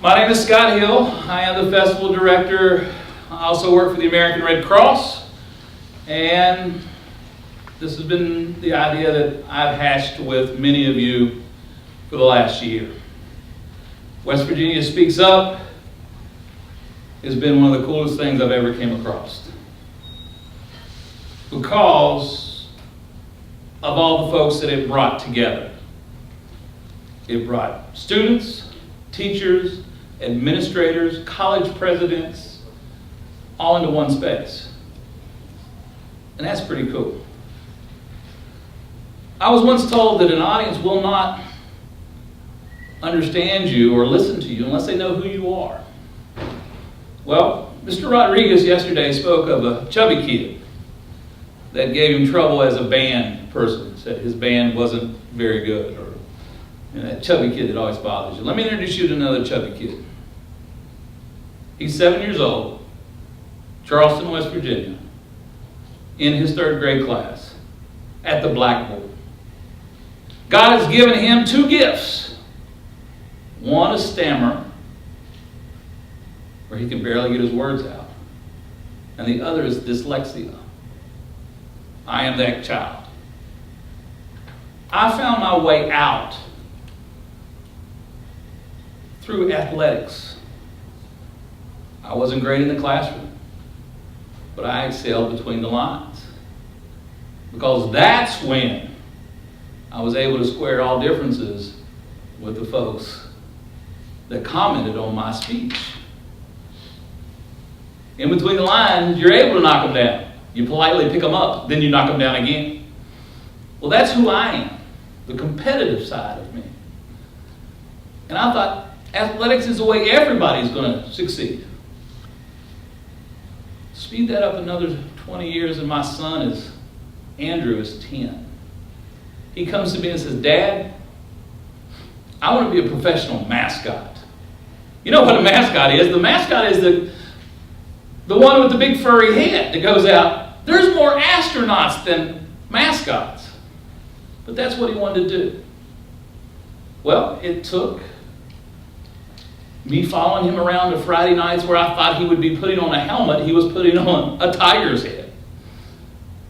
My name is Scott Hill. I am the festival director. I also work for the American Red Cross. And this has been the idea that I've hashed with many of you for the last year. West Virginia Speaks Up has been one of the coolest things I've ever came across. Because of all the folks that it brought together. It brought students, teachers, administrators, college presidents, all into one space. And that's pretty cool. I was once told that an audience will not understand you or listen to you unless they know who you are. Well, Mr. Rodriguez yesterday spoke of a chubby kid that gave him trouble as a band person. Said his band wasn't very good, or that chubby kid that always bothers you. Let me introduce you to another chubby kid. He's 7 years old, Charleston, West Virginia, in his 3rd grade class, at the blackboard. God has given him 2 gifts. One, a stammer, where he can barely get his words out. And the other is dyslexia. I am that child. I found my way out through athletics. I wasn't great in the classroom, but I excelled between the lines. Because that's when I was able to square all differences with the folks that commented on my speech. In between the lines, you're able to knock them down. You politely pick them up, then you knock them down again. Well, that's who I am, the competitive side of me. And I thought, athletics is the way everybody's going to succeed. Speed that up another 20 years and my son Andrew is 10. He comes to me and says, Dad, I want to be a professional mascot. You know what a mascot is? The mascot is the one with the big furry head that goes out. There's more astronauts than mascots. But that's what he wanted to do. Well, it took me following him around to Friday nights where I thought he would be putting on a helmet. He was putting on a tiger's head.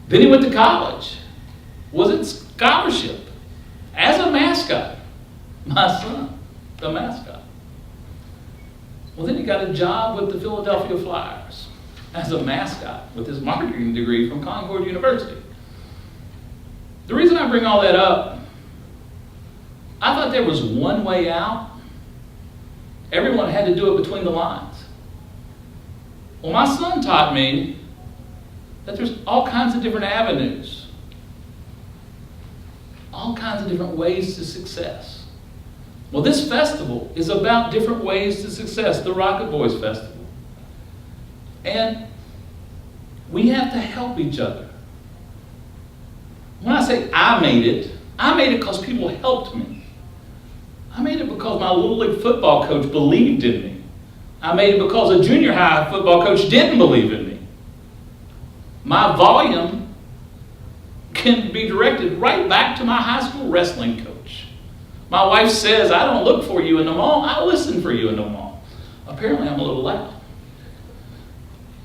Then he went to college. Was it scholarship? As a mascot. My son, the mascot. Well, then he got a job with the Philadelphia Flyers as a mascot with his marketing degree from Concord University. The reason I bring all that up, I thought there was one way out. Everyone had to do it between the lines. Well, my son taught me that there's all kinds of different avenues, all kinds of different ways to success. Well, this festival is about different ways to success, the Rocket Boys Festival. And we have to help each other. When I say I made it because people helped me. I made it because my Little League football coach believed in me. I made it because a junior high football coach didn't believe in me. My volume can be directed right back to my high school wrestling coach. My wife says, I don't look for you in the mall, I listen for you in the mall. Apparently I'm a little loud.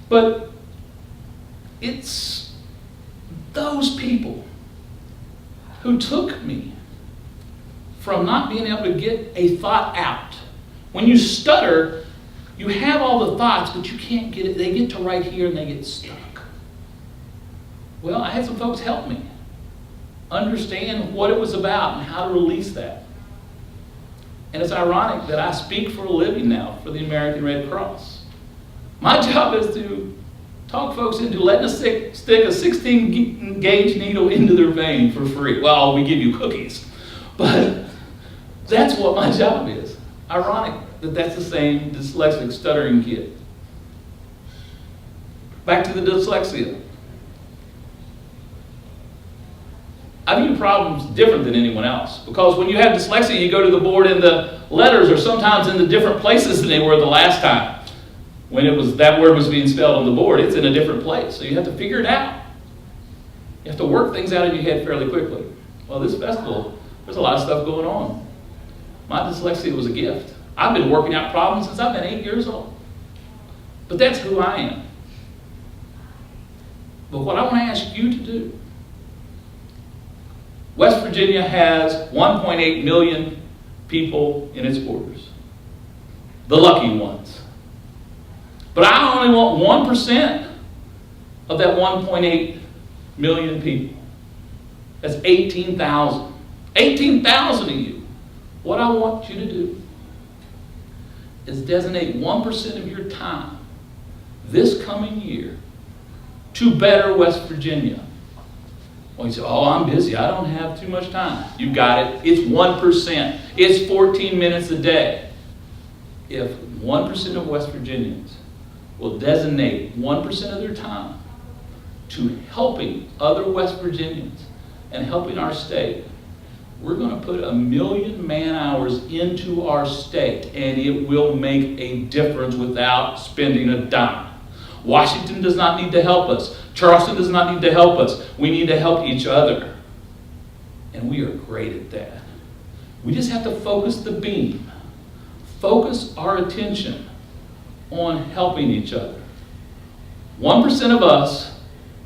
But it's those people who took me from not being able to get a thought out. When you stutter, you have all the thoughts, but you can't get it. They get to right here and they get stuck. Well, I had some folks help me understand what it was about and how to release that. And it's ironic that I speak for a living now for the American Red Cross. My job is to talk folks into letting us stick a 16-gauge needle into their vein for free. Well, we give you cookies. But that's what my job is. Ironic that that's the same dyslexic, stuttering kid. Back to the dyslexia. I view problems different than anyone else. Because when you have dyslexia, you go to the board and the letters are sometimes in the different places than they were the last time. When that word was being spelled on the board, it's in a different place. So you have to figure it out. You have to work things out in your head fairly quickly. Well, this festival, there's a lot of stuff going on. My dyslexia was a gift. I've been working out problems since I've been 8 years old. But that's who I am. But what I want to ask you to do, West Virginia has 1.8 million people in its borders. The lucky ones. But I only want 1% of that 1.8 million people. That's 18,000. 18,000 of you. What I want you to do is designate 1% of your time this coming year to better West Virginia. Well, you say, oh, I'm busy. I don't have too much time. You got it. It's 1%. It's 14 minutes a day. If 1% of West Virginians will designate 1% of their time to helping other West Virginians and helping our state, we're going to put 1 million man-hours into our state, and it will make a difference without spending a dime. Washington does not need to help us. Charleston does not need to help us. We need to help each other. And we are great at that. We just have to focus the beam. Focus our attention on helping each other. 1% of us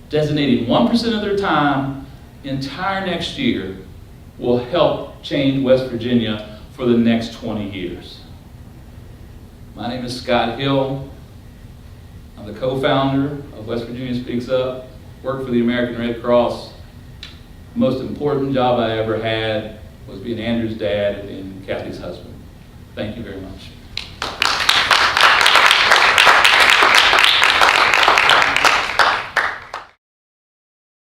designating 1% of their time entire next year will help change West Virginia for the next 20 years. My name is Scott Hill. I'm the co-founder of West Virginia Speaks Up, work for the American Red Cross. The most important job I ever had was being Andrew's dad and Kathy's husband. Thank you very much.